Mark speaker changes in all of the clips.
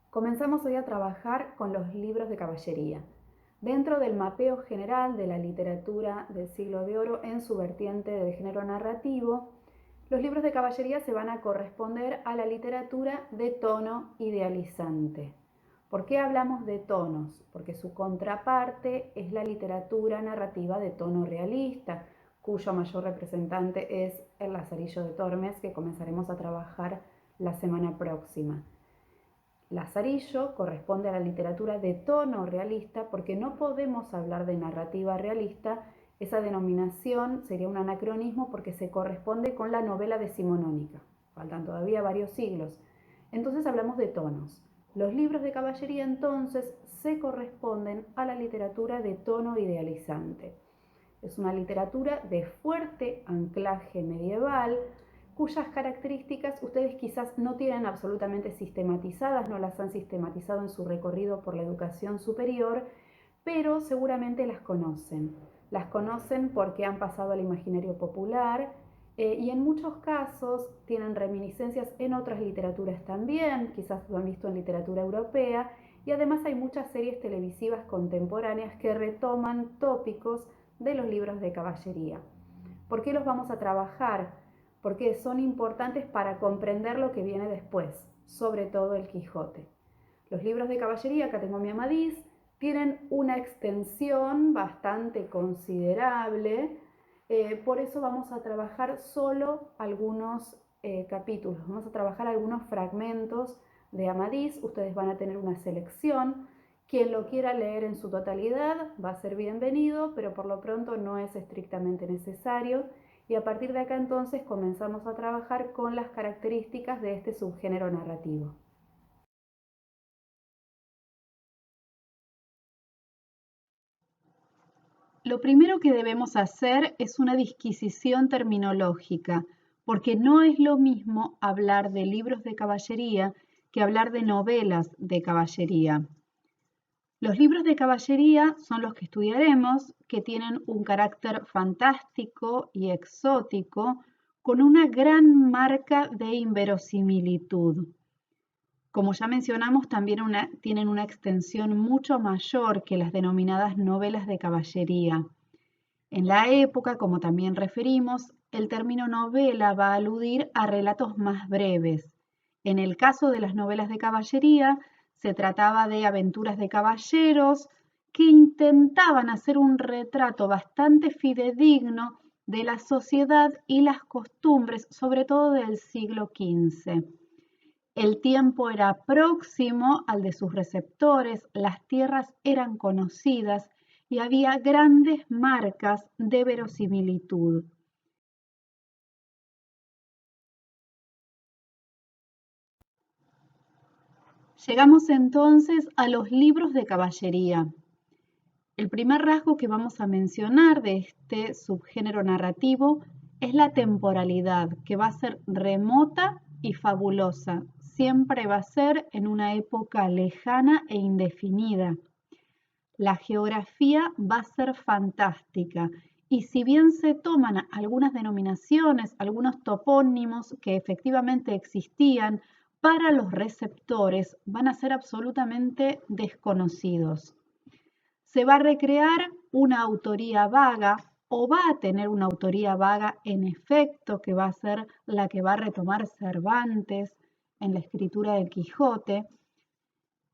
Speaker 1: Comenzamos hoy a trabajar con los libros de caballería. Dentro del mapeo general de la literatura del Siglo de Oro en su vertiente del género narrativo, los libros de caballería se van a corresponder a la literatura de tono idealizante. ¿Por qué hablamos de tonos? Porque su contraparte es la literatura narrativa de tono realista, cuyo mayor representante es El Lazarillo de Tormes, que comenzaremos a trabajar la semana próxima. Lazarillo corresponde a la literatura de tono realista porque no podemos hablar de narrativa realista. Esa denominación sería un anacronismo porque se corresponde con la novela decimonónica. Faltan todavía varios siglos. Entonces hablamos de tonos. Los libros de caballería entonces se corresponden a la literatura de tono idealizante. Es una literatura de fuerte anclaje medieval, cuyas características ustedes quizás no tienen absolutamente sistematizadas, no las han sistematizado en su recorrido por la educación superior, pero seguramente las conocen. Las conocen porque han pasado al imaginario popular y en muchos casos tienen reminiscencias en otras literaturas también, quizás lo han visto en literatura europea, y además hay muchas series televisivas contemporáneas que retoman tópicos de los libros de caballería. ¿Por qué los vamos a trabajar? Porque son importantes para comprender lo que viene después, sobre todo el Quijote. Los libros de caballería, acá tengo mi Amadís, tienen una extensión bastante considerable, por eso vamos a trabajar solo algunos capítulos, vamos a trabajar algunos fragmentos de Amadís, ustedes van a tener una selección. Quien lo quiera leer en su totalidad va a ser bienvenido, pero por lo pronto no es estrictamente necesario. Y a partir de acá entonces comenzamos a trabajar con las características de este subgénero narrativo. Lo primero que debemos hacer es una disquisición terminológica, porque no es lo mismo hablar de libros de caballería que hablar de novelas de caballería. Los libros de caballería son los que estudiaremos, que tienen un carácter fantástico y exótico, con una gran marca de inverosimilitud. Como ya mencionamos, también tienen una extensión mucho mayor que las denominadas novelas de caballería. En la época, como también referimos, el término novela va a aludir a relatos más breves. En el caso de las novelas de caballería, se trataba de aventuras de caballeros que intentaban hacer un retrato bastante fidedigno de la sociedad y las costumbres, sobre todo del siglo XV. El tiempo era próximo al de sus receptores, las tierras eran conocidas y había grandes marcas de verosimilitud. Llegamos entonces a los libros de caballería. El primer rasgo que vamos a mencionar de este subgénero narrativo es la temporalidad, que va a ser remota y fabulosa. Siempre va a ser en una época lejana e indefinida. La geografía va a ser fantástica y si bien se toman algunas denominaciones, algunos topónimos que efectivamente existían para los receptores, van a ser absolutamente desconocidos. Se va a recrear una autoría vaga o va a tener una autoría vaga en efecto, que va a ser la que va a retomar Cervantes en la escritura del Quijote,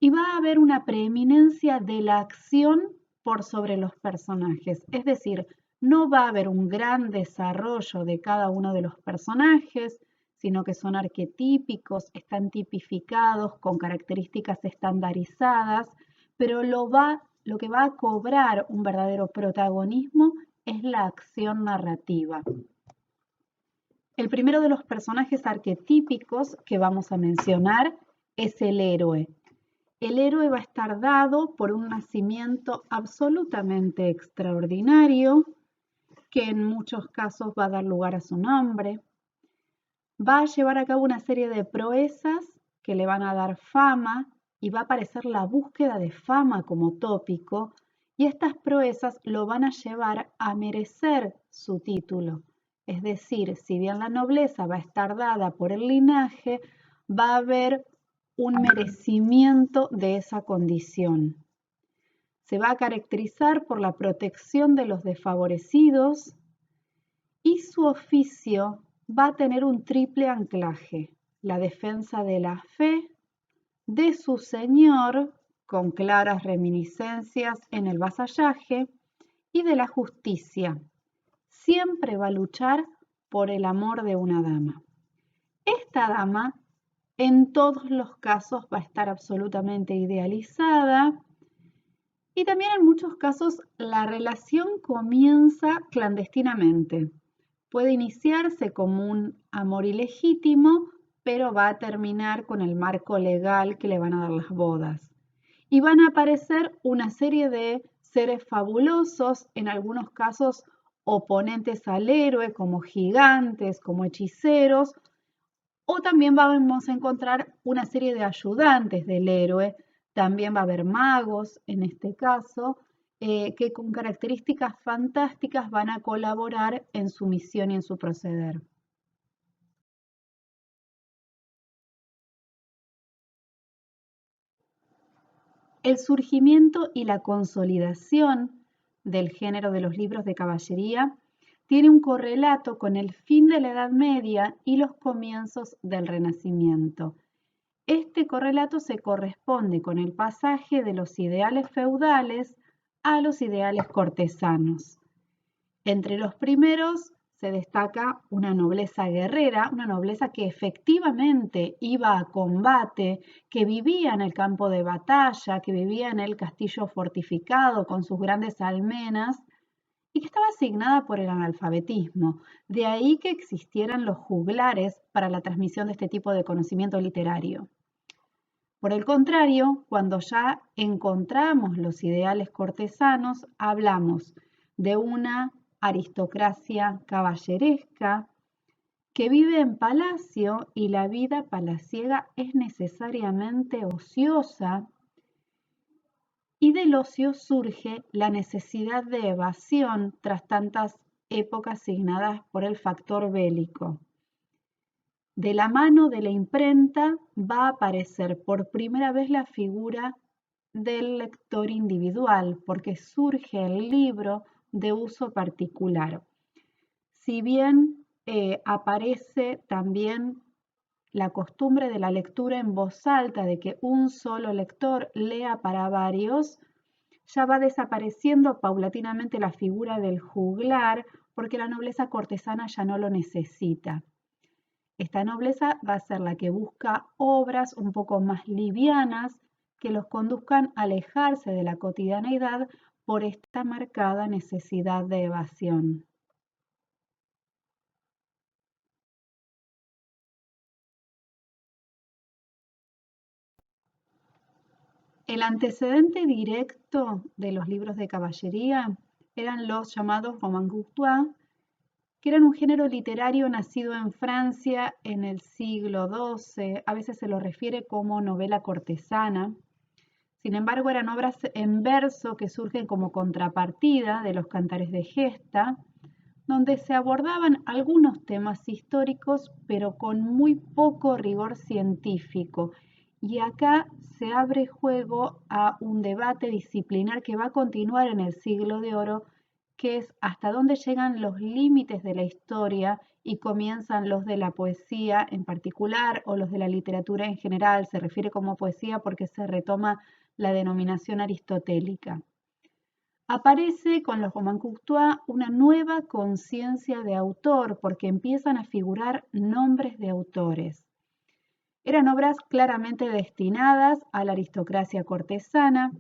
Speaker 1: y va a haber una preeminencia de la acción por sobre los personajes. Es decir, no va a haber un gran desarrollo de cada uno de los personajes, sino que son arquetípicos, están tipificados con características estandarizadas, pero lo que va a cobrar un verdadero protagonismo es la acción narrativa. El primero de los personajes arquetípicos que vamos a mencionar es el héroe. El héroe va a estar dado por un nacimiento absolutamente extraordinario, que en muchos casos va a dar lugar a su nombre. Va a llevar a cabo una serie de proezas que le van a dar fama y va a aparecer la búsqueda de fama como tópico, y estas proezas lo van a llevar a merecer su título. Es decir, si bien la nobleza va a estar dada por el linaje, va a haber un merecimiento de esa condición. Se va a caracterizar por la protección de los desfavorecidos y su oficio va a tener un triple anclaje: la defensa de la fe, de su señor, con claras reminiscencias en el vasallaje, y de la justicia. Siempre va a luchar por el amor de una dama. Esta dama en todos los casos va a estar absolutamente idealizada y también en muchos casos la relación comienza clandestinamente. Puede iniciarse como un amor ilegítimo, pero va a terminar con el marco legal que le van a dar las bodas. Y van a aparecer una serie de seres fabulosos, en algunos casos oponentes al héroe, como gigantes, como hechiceros, o también vamos a encontrar una serie de ayudantes del héroe. También va a haber magos, en este caso, que con características fantásticas van a colaborar en su misión y en su proceder. El surgimiento y la consolidación del género de los libros de caballería tiene un correlato con el fin de la Edad Media y los comienzos del Renacimiento. Este correlato se corresponde con el pasaje de los ideales feudales a los ideales cortesanos. Entre los primeros se destaca una nobleza guerrera, una nobleza que efectivamente iba a combate, que vivía en el campo de batalla, que vivía en el castillo fortificado con sus grandes almenas y que estaba asignada por el analfabetismo. De ahí que existieran los juglares para la transmisión de este tipo de conocimiento literario. Por el contrario, cuando ya encontramos los ideales cortesanos, hablamos de una aristocracia caballeresca que vive en palacio y la vida palaciega es necesariamente ociosa, y del ocio surge la necesidad de evasión tras tantas épocas signadas por el factor bélico. De la mano de la imprenta va a aparecer por primera vez la figura del lector individual, porque surge el libro de uso particular. Si bien aparece también la costumbre de la lectura en voz alta, de que un solo lector lea para varios, ya va desapareciendo paulatinamente la figura del juglar, porque la nobleza cortesana ya no lo necesita. Esta nobleza va a ser la que busca obras un poco más livianas que los conduzcan a alejarse de la cotidianeidad por esta marcada necesidad de evasión. El antecedente directo de los libros de caballería eran los llamados romans courtois, que eran un género literario nacido en Francia en el siglo XII. A veces se lo refiere como novela cortesana. Sin embargo, eran obras en verso que surgen como contrapartida de los cantares de gesta, donde se abordaban algunos temas históricos, pero con muy poco rigor científico. Y acá se abre juego a un debate disciplinar que va a continuar en el Siglo de Oro, que es hasta dónde llegan los límites de la historia y comienzan los de la poesía en particular o los de la literatura en general. Se refiere como poesía porque se retoma la denominación aristotélica. Aparece con los romans courtois una nueva conciencia de autor porque empiezan a figurar nombres de autores. Eran obras claramente destinadas a la aristocracia cortesana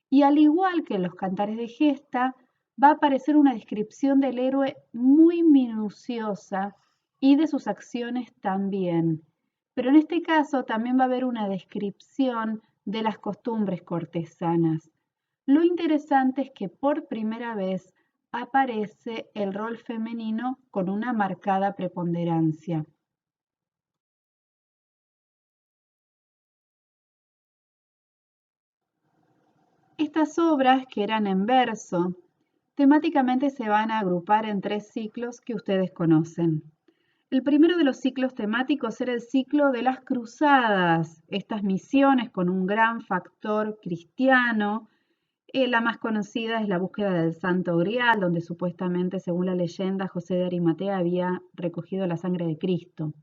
Speaker 1: y, al igual que en los cantares de gesta, va a aparecer una descripción del héroe muy minuciosa y de sus acciones también. Pero en este caso también va a haber una descripción de las costumbres cortesanas. Lo interesante es que por primera vez aparece el rol femenino con una marcada preponderancia. Estas obras, que eran en verso, temáticamente se van a agrupar en tres ciclos que ustedes conocen. El primero de los ciclos temáticos era el ciclo de las cruzadas, estas misiones con un gran factor cristiano. La más conocida es la búsqueda del Santo Grial, donde supuestamente, según la leyenda, José de Arimatea había recogido la sangre de Cristo.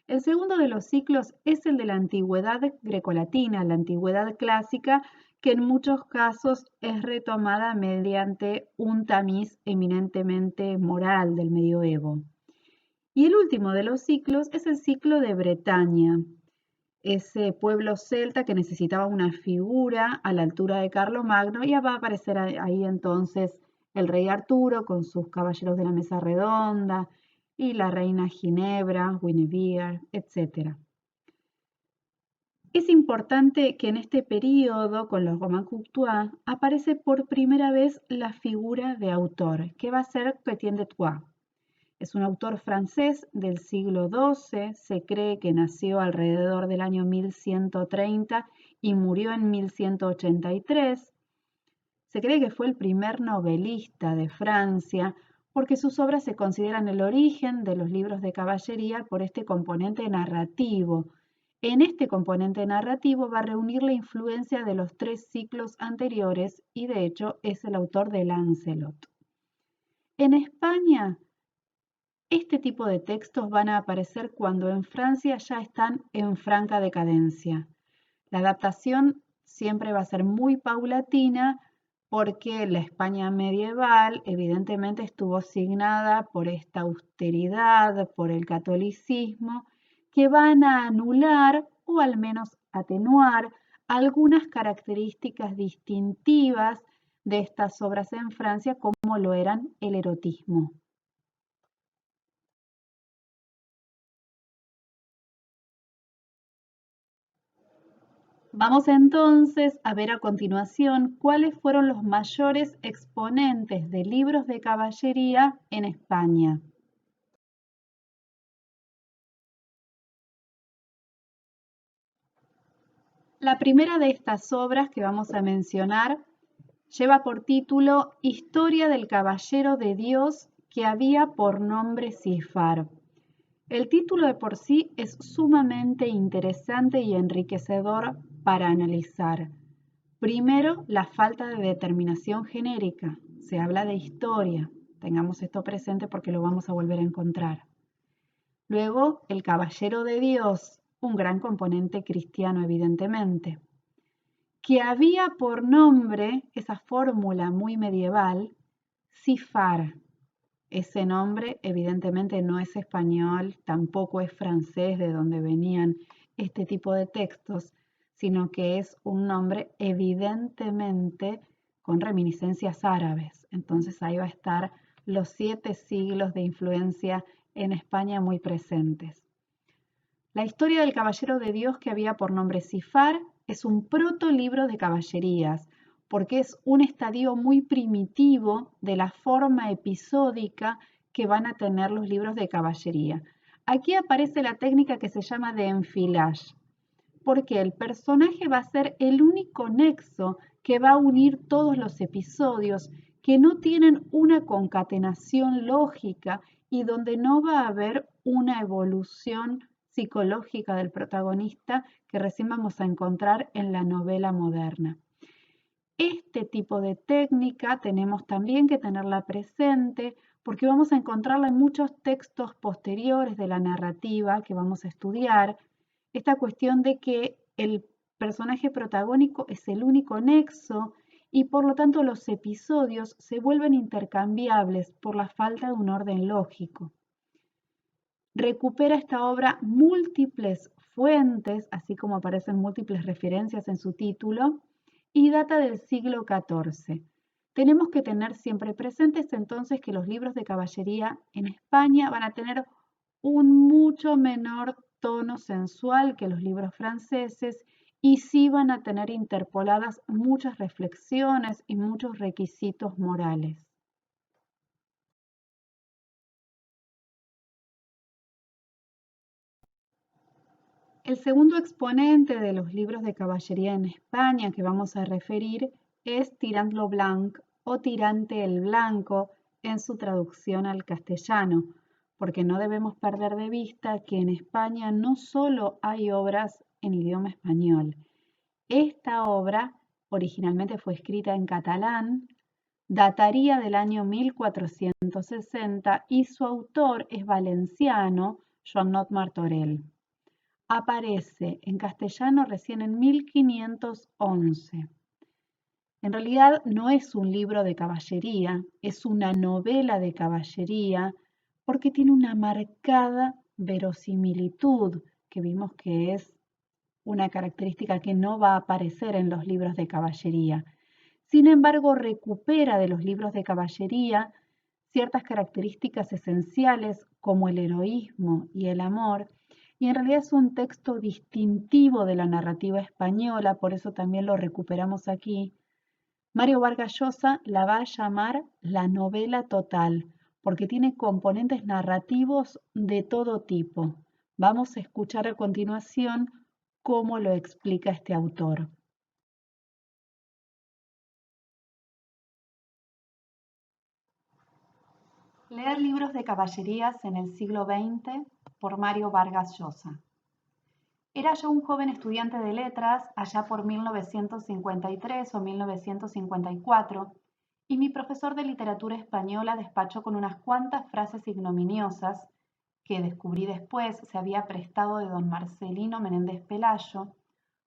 Speaker 1: El segundo de los ciclos es el de la antigüedad grecolatina, la antigüedad clásica, que en muchos casos es retomada mediante un tamiz eminentemente moral del medioevo. Y el último de los ciclos es el ciclo de Bretaña, ese pueblo celta que necesitaba una figura a la altura de Carlomagno, y va a aparecer ahí entonces el rey Arturo con sus caballeros de la mesa redonda y la reina Ginebra, Guinevere, etc. Es importante que en este periodo, con los Romains Courtois, aparece por primera vez la figura de autor, que va a ser Pétion de Troyes. Es un autor francés del siglo XII, se cree que nació alrededor del año 1130 y murió en 1183. Se cree que fue el primer novelista de Francia porque sus obras se consideran el origen de los libros de caballería por este componente narrativo. En este componente narrativo va a reunir la influencia de los tres ciclos anteriores y de hecho es el autor de Lancelot. En España, este tipo de textos van a aparecer cuando en Francia ya están en franca decadencia. La adaptación siempre va a ser muy paulatina porque la España medieval evidentemente estuvo signada por esta austeridad, por el catolicismo, que van a anular o al menos atenuar algunas características distintivas de estas obras en Francia, como lo eran el erotismo. Vamos entonces a ver a continuación cuáles fueron los mayores exponentes de libros de caballería en España. La primera de estas obras que vamos a mencionar lleva por título Historia del Caballero de Dios que había por nombre Cifar. El título de por sí es sumamente interesante y enriquecedor para analizar. Primero, la falta de determinación genérica. Se habla de historia. Tengamos esto presente porque lo vamos a volver a encontrar. Luego, el caballero de Dios, un gran componente cristiano evidentemente, que había por nombre, esa fórmula muy medieval, Cifar. Ese nombre evidentemente no es español, tampoco es francés de donde venían este tipo de textos, sino que es un nombre evidentemente con reminiscencias árabes. Entonces ahí va a estar los 7 siglos de influencia en España muy presentes. La historia del caballero de Dios que había por nombre Cifar es un protolibro de caballerías, porque es un estadio muy primitivo de la forma episódica que van a tener los libros de caballería. Aquí aparece la técnica que se llama de enfilage, porque el personaje va a ser el único nexo que va a unir todos los episodios que no tienen una concatenación lógica y donde no va a haber una evolución psicológica del protagonista que recién vamos a encontrar en la novela moderna. Este tipo de técnica tenemos también que tenerla presente porque vamos a encontrarla en muchos textos posteriores de la narrativa que vamos a estudiar. Esta cuestión de que el personaje protagónico es el único nexo y por lo tanto los episodios se vuelven intercambiables por la falta de un orden lógico. Recupera esta obra múltiples fuentes, así como aparecen múltiples referencias en su título, y data del siglo XIV. Tenemos que tener siempre presentes entonces que los libros de caballería en España van a tener un mucho menor tono sensual que los libros franceses y sí van a tener interpoladas muchas reflexiones y muchos requisitos morales. El segundo exponente de los libros de caballería en España que vamos a referir es Tirant lo Blanc o Tirante el Blanco en su traducción al castellano, porque no debemos perder de vista que en España no solo hay obras en idioma español. Esta obra originalmente fue escrita en catalán, dataría del año 1460 y su autor es valenciano, Joanot Martorell. Aparece en castellano recién en 1511. En realidad no es un libro de caballería, es una novela de caballería porque tiene una marcada verosimilitud, que vimos que es una característica que no va a aparecer en los libros de caballería. Sin embargo, recupera de los libros de caballería ciertas características esenciales como el heroísmo y el amor, y en realidad es un texto distintivo de la narrativa española, por eso también lo recuperamos aquí. Mario Vargas Llosa la va a llamar la novela total, porque tiene componentes narrativos de todo tipo. Vamos a escuchar a continuación cómo lo explica este autor. Leer libros de caballerías en el siglo XX por Mario Vargas Llosa. Era yo un joven estudiante de letras allá por 1953 o 1954 y mi profesor de literatura española despachó con unas cuantas frases ignominiosas que descubrí después se había prestado de don Marcelino Menéndez Pelayo,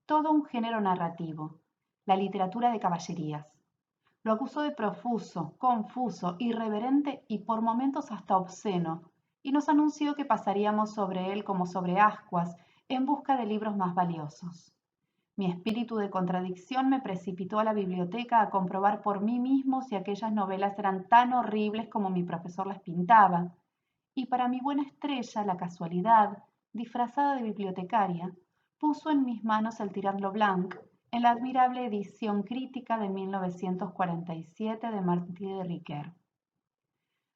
Speaker 1: todo un género narrativo, la literatura de caballerías. Lo acusó de profuso, confuso, irreverente y por momentos hasta obsceno, y nos anunció que pasaríamos sobre él como sobre ascuas en busca de libros más valiosos. Mi espíritu de contradicción me precipitó a la biblioteca a comprobar por mí mismo si aquellas novelas eran tan horribles como mi profesor las pintaba, y para mi buena estrella, la casualidad, disfrazada de bibliotecaria, puso en mis manos el Tirant Blanc en la admirable edición crítica de 1947 de Martí de Riquer.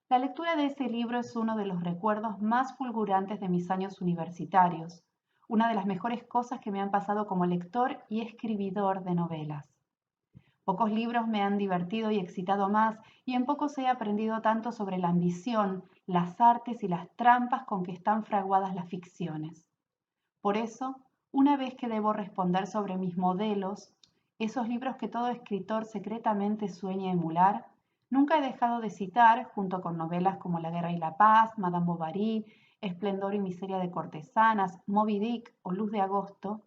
Speaker 1: La lectura de ese libro es uno de los recuerdos más fulgurantes de mis años universitarios, una de las mejores cosas que me han pasado como lector y escribidor de novelas. Pocos libros me han divertido y excitado más, y en pocos he aprendido tanto sobre la ambición, las artes y las trampas con que están fraguadas las ficciones. Por eso, una vez que debo responder sobre mis modelos, esos libros que todo escritor secretamente sueña emular, nunca he dejado de citar, junto con novelas como La Guerra y la Paz, Madame Bovary, Esplendor y Miseria de Cortesanas, Moby Dick o Luz de Agosto,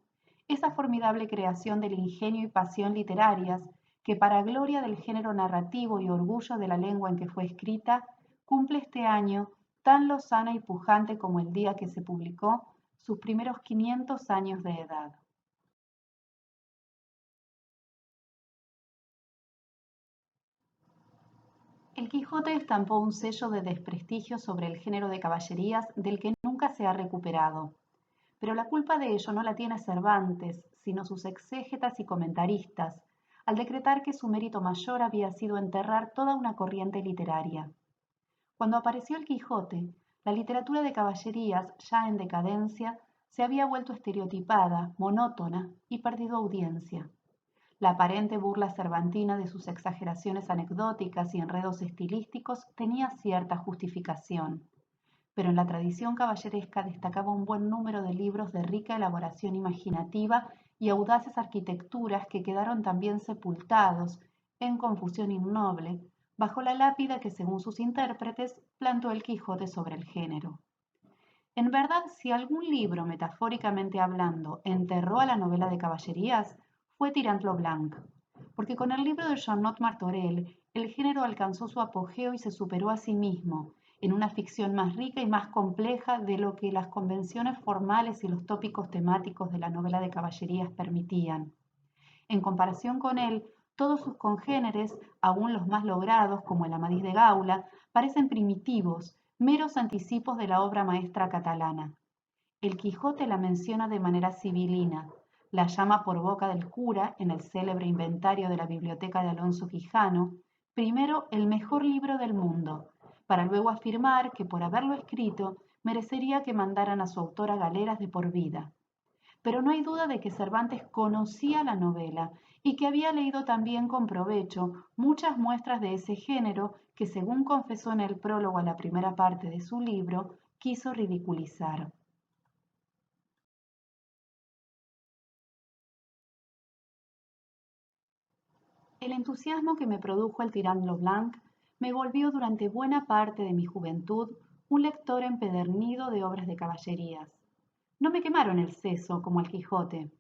Speaker 1: esa formidable creación del ingenio y pasión literarias que, para gloria del género narrativo y orgullo de la lengua en que fue escrita, cumple este año, tan lozana y pujante como el día que se publicó, sus primeros 500 años de edad. El Quijote estampó un sello de desprestigio sobre el género de caballerías del que nunca se ha recuperado. Pero la culpa de ello no la tiene Cervantes, sino sus exégetas y comentaristas, al decretar que su mérito mayor había sido enterrar toda una corriente literaria. Cuando apareció el Quijote, la literatura de caballerías, ya en decadencia, se había vuelto estereotipada, monótona y perdido audiencia. La aparente burla cervantina de sus exageraciones anecdóticas y enredos estilísticos tenía cierta justificación, pero en la tradición caballeresca destacaba un buen número de libros de rica elaboración imaginativa y audaces arquitecturas que quedaron también sepultados, en confusión innoble, bajo la lápida que, según sus intérpretes, plantó el Quijote sobre el género. En verdad, si algún libro, metafóricamente hablando, enterró a la novela de caballerías, fue Tirant lo Blanc, porque con el libro de Joanot Martorell el género alcanzó su apogeo y se superó a sí mismo, en una ficción más rica y más compleja de lo que las convenciones formales y los tópicos temáticos de la novela de caballerías permitían. En comparación con él, todos sus congéneres, aún los más logrados, como el Amadís de Gaula, parecen primitivos, meros anticipos de la obra maestra catalana. El Quijote la menciona de manera sibilina, la llama por boca del cura en el célebre inventario de la biblioteca de Alonso Quijano, primero el mejor libro del mundo, para luego afirmar que por haberlo escrito merecería que mandaran a su autor a galeras de por vida. Pero no hay duda de que Cervantes conocía la novela y que había leído también con provecho muchas muestras de ese género que, según confesó en el prólogo a la primera parte de su libro, quiso ridiculizar. El entusiasmo que me produjo el Tirant lo Blanc me volvió durante buena parte de mi juventud un lector empedernido de obras de caballerías. No me quemaron el seso como al Quijote,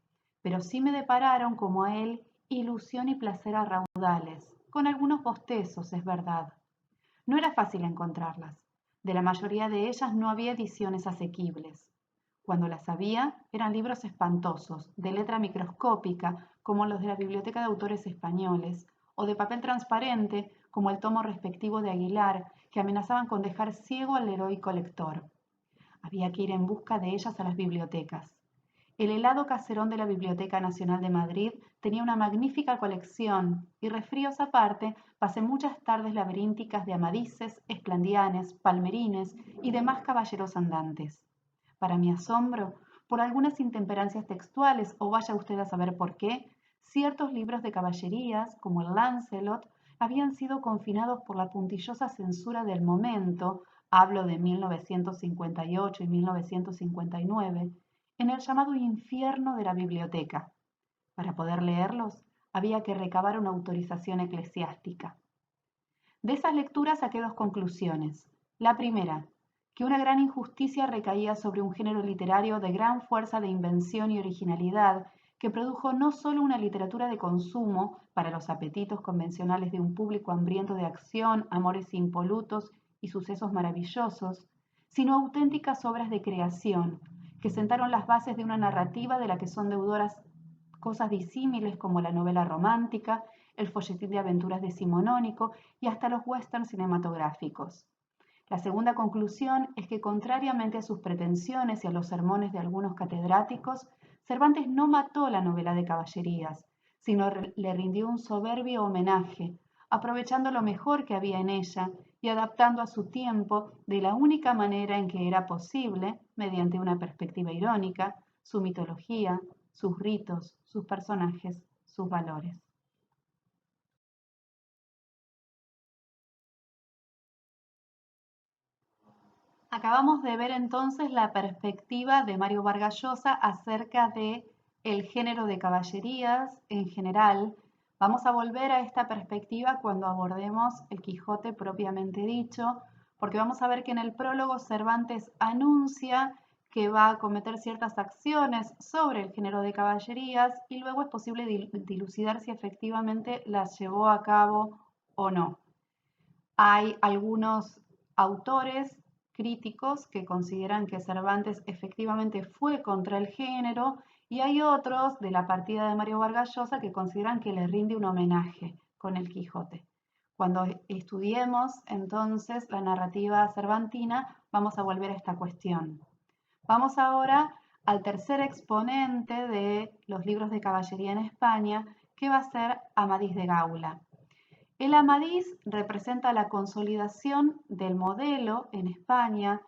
Speaker 1: pero sí me depararon como a él ilusión y placer a raudales, con algunos bostezos, es verdad. No era fácil encontrarlas. De la mayoría de ellas no había ediciones asequibles. Cuando las había, eran libros espantosos, de letra microscópica, como los de la Biblioteca de Autores Españoles, o de papel transparente, como el tomo respectivo de Aguilar, que amenazaban con dejar ciego al heroico lector. Había que ir en busca de ellas a las bibliotecas. El helado caserón de la Biblioteca Nacional de Madrid tenía una magnífica colección y, resfríos aparte, pasé muchas tardes laberínticas de amadises, esplandianes, palmerines y demás caballeros andantes. Para mi asombro, por algunas intemperancias textuales, o vaya usted a saber por qué, ciertos libros de caballerías, como el Lancelot, habían sido confinados por la puntillosa censura del momento, hablo de 1958 y 1959, en el llamado infierno de la biblioteca. Para poder leerlos, había que recabar una autorización eclesiástica. De esas lecturas saqué dos conclusiones. La primera, que una gran injusticia recaía sobre un género literario de gran fuerza de invención y originalidad, que produjo no solo una literatura de consumo para los apetitos convencionales de un público hambriento de acción, amores impolutos y sucesos maravillosos, sino auténticas obras de creación, que sentaron las bases de una narrativa de la que son deudoras cosas disímiles como la novela romántica, el folletín de aventuras decimonónico y hasta los westerns cinematográficos. La segunda conclusión es que, contrariamente a sus pretensiones y a los sermones de algunos catedráticos, Cervantes no mató la novela de caballerías, sino le rindió un soberbio homenaje, aprovechando lo mejor que había en ella y adaptando a su tiempo, de la única manera en que era posible, mediante una perspectiva irónica, su mitología, sus ritos, sus personajes, sus valores. Acabamos de ver entonces la perspectiva de Mario Vargas Llosa acerca de el género de caballerías en general. Vamos a volver a esta perspectiva cuando abordemos el Quijote propiamente dicho, porque vamos a ver que en el prólogo Cervantes anuncia que va a cometer ciertas acciones sobre el género de caballerías y luego es posible dilucidar si efectivamente las llevó a cabo o no. Hay algunos autores críticos que consideran que Cervantes efectivamente fue contra el género y hay otros de la partida de Mario Vargas Llosa que consideran que le rinde un homenaje con el Quijote. Cuando estudiemos entonces la narrativa cervantina, vamos a volver a esta cuestión. Vamos ahora al tercer exponente de los libros de caballería en España, que va a ser Amadís de Gaula. El Amadís representa la consolidación del modelo en España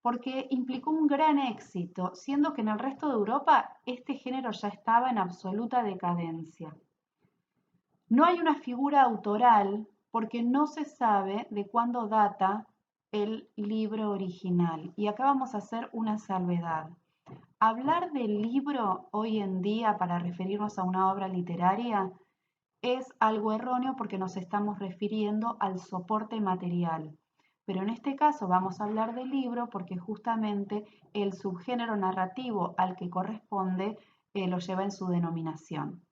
Speaker 1: porque implicó un gran éxito, siendo que en el resto de Europa este género ya estaba en absoluta decadencia. No hay una figura autoral porque no se sabe de cuándo data el libro original. Y acá vamos a hacer una salvedad. Hablar del libro hoy en día para referirnos a una obra literaria es algo erróneo porque nos estamos refiriendo al soporte material. Pero en este caso vamos a hablar del libro porque justamente el subgénero narrativo al que corresponde lo lleva en su denominación.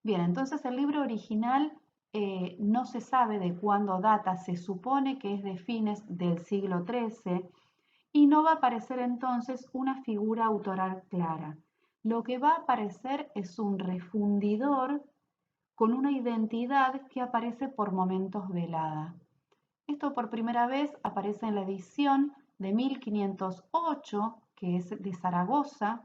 Speaker 1: Bien, entonces el libro original no se sabe de cuándo data, se supone que es de fines del siglo XIII y no va a aparecer entonces una figura autoral clara. Lo que va a aparecer es un refundidor con una identidad que aparece por momentos velada. Esto por primera vez aparece en la edición de 1508, que es de Zaragoza,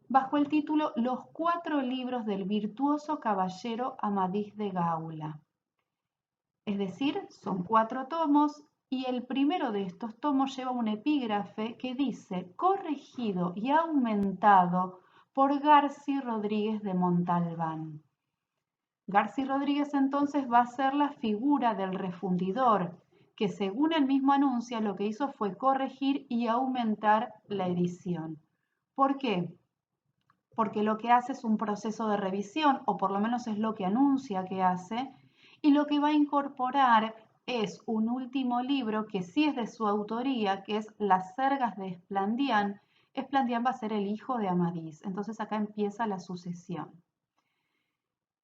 Speaker 1: bajo el título Los 4 libros del virtuoso caballero Amadís de Gaula. Es decir, son 4 tomos y el primero de estos tomos lleva un epígrafe que dice corregido y aumentado por Garci Rodríguez de Montalbán. Garci Rodríguez entonces va a ser la figura del refundidor, que según él mismo anuncia, lo que hizo fue corregir y aumentar la edición. ¿Por qué? Porque lo que hace es un proceso de revisión, o por lo menos es lo que anuncia que hace, y lo que va a incorporar es un último libro que sí es de su autoría, que es Las Sergas de Esplandián. Esplandián va a ser el hijo de Amadís, entonces acá empieza la sucesión.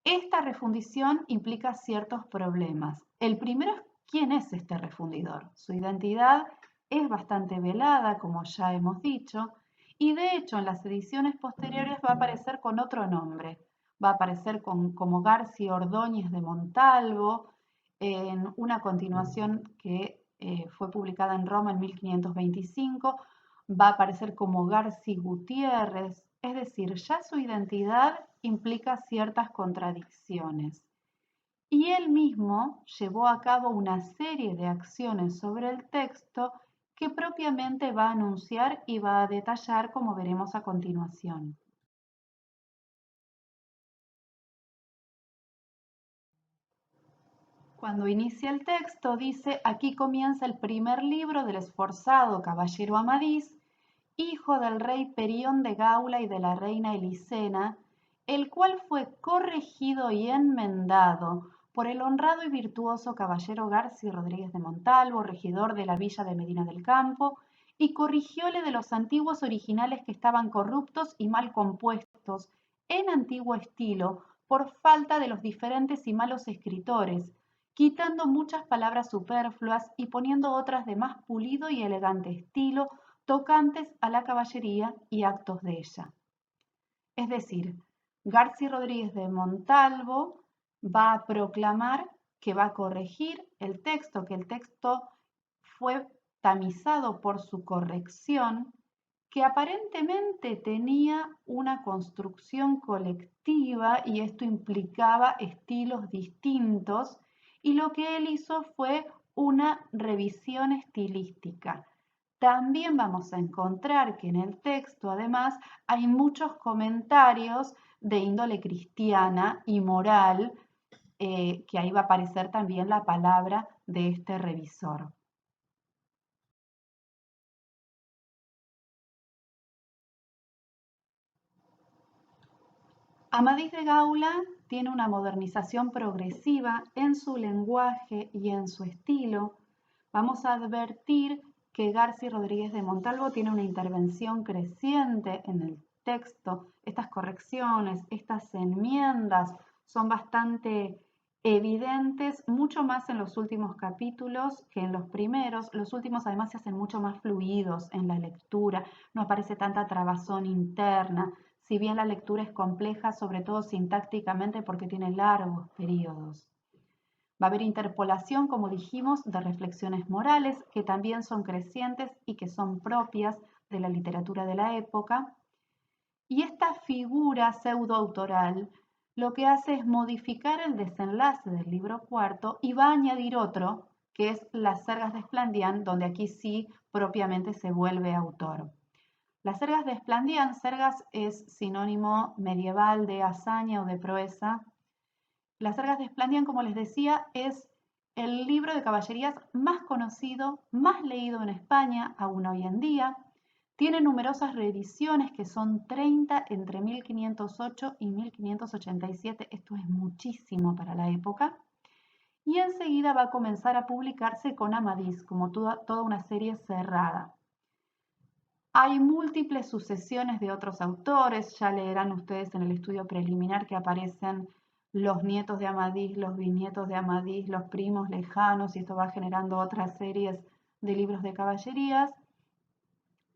Speaker 1: Esta refundición implica ciertos problemas. El primero es quién es este refundidor. Su identidad es bastante velada, como ya hemos dicho, y de hecho en las ediciones posteriores va a aparecer con otro nombre. Va a aparecer como Garci Ordóñez de Montalvo, en una continuación que fue publicada en Roma en 1525, va a aparecer como Garci Gutiérrez, es decir, ya su identidad implica ciertas contradicciones. Y él mismo llevó a cabo una serie de acciones sobre el texto que propiamente va a anunciar y va a detallar, como veremos a continuación. Cuando inicia el texto dice: aquí comienza el primer libro del esforzado caballero Amadís, hijo del rey Perión de Gaula y de la reina Elisena, el cual fue corregido y enmendado por el honrado y virtuoso caballero Garci Rodríguez de Montalvo, regidor de la villa de Medina del Campo, y corrigióle de los antiguos originales que estaban corruptos y mal compuestos, en antiguo estilo, por falta de los diferentes y malos escritores, quitando muchas palabras superfluas y poniendo otras de más pulido y elegante estilo, tocantes a la caballería y actos de ella. Es decir, Garci Rodríguez de Montalvo va a proclamar que va a corregir el texto, que el texto fue tamizado por su corrección, que aparentemente tenía una construcción colectiva y esto implicaba estilos distintos, y lo que él hizo fue una revisión estilística. También vamos a encontrar que en el texto, además, hay muchos comentarios de índole cristiana y moral, que ahí va a aparecer también la palabra de este revisor. Amadís de Gaula tiene una modernización progresiva en su lenguaje y en su estilo. Vamos a advertir que Garci Rodríguez de Montalvo tiene una intervención creciente en el texto. Estas correcciones, estas enmiendas son bastante evidentes, mucho más en los últimos capítulos que en los primeros. Los últimos además se hacen mucho más fluidos en la lectura, no aparece tanta trabazón interna, si bien la lectura es compleja, sobre todo sintácticamente porque tiene largos periodos. Va a haber interpolación, como dijimos, de reflexiones morales que también son crecientes y que son propias de la literatura de la época. Y esta figura pseudoautoral lo que hace es modificar el desenlace del libro cuarto y va a añadir otro, que es Las Sergas de Esplandián, donde aquí sí propiamente se vuelve autor. Las Sergas de Esplandián, sergas es sinónimo medieval de hazaña o de proeza. Las Sergas de Esplandián, como les decía, es el libro de caballerías más conocido, más leído en España aún hoy en día. Tiene numerosas reediciones, que son 30 entre 1508 y 1587. Esto es muchísimo para la época. Y enseguida va a comenzar a publicarse con Amadís, como toda una serie cerrada. Hay múltiples sucesiones de otros autores, ya leerán ustedes en el estudio preliminar que aparecen los nietos de Amadís, los bisnietos de Amadís, los primos lejanos, y esto va generando otras series de libros de caballerías.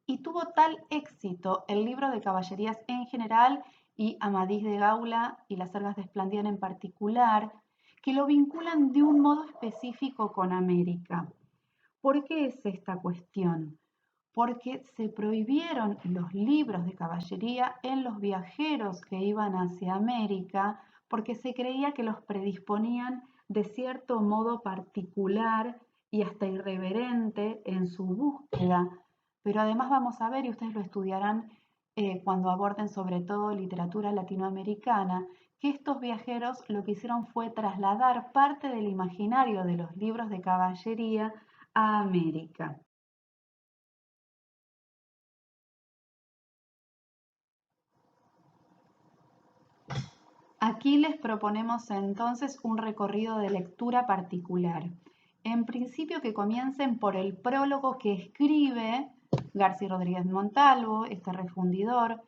Speaker 1: Y tuvo tal éxito el libro de caballerías en general y Amadís de Gaula y las Sergas de Esplandián en particular, que lo vinculan de un modo específico con América. ¿Por qué es esta cuestión? Porque se prohibieron los libros de caballería en los viajeros que iban hacia América, porque se creía que los predisponían de cierto modo particular y hasta irreverente en su búsqueda. Pero además vamos a ver, y ustedes lo estudiarán cuando aborden sobre todo literatura latinoamericana, que estos viajeros lo que hicieron fue trasladar parte del imaginario de los libros de caballería a América. Aquí les proponemos entonces un recorrido de lectura particular. En principio que comiencen por el prólogo que escribe García Rodríguez Montalvo, este refundidor,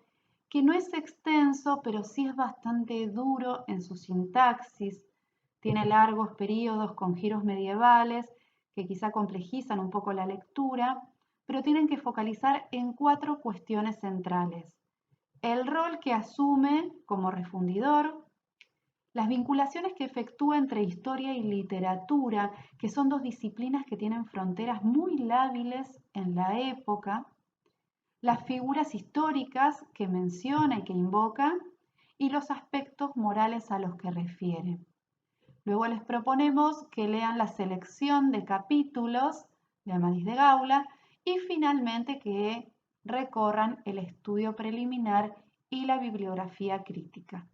Speaker 1: que no es extenso, pero sí es bastante duro en su sintaxis. Tiene largos periodos con giros medievales que quizá complejizan un poco la lectura, pero tienen que focalizar en 4 cuestiones centrales. El rol que asume como refundidor, las vinculaciones que efectúa entre historia y literatura, que son 2 disciplinas que tienen fronteras muy lábiles en la época, las figuras históricas que menciona y que invoca, y los aspectos morales a los que refiere. Luego les proponemos que lean la selección de capítulos de Amadís de Gaula y finalmente que recorran el estudio preliminar y la bibliografía crítica.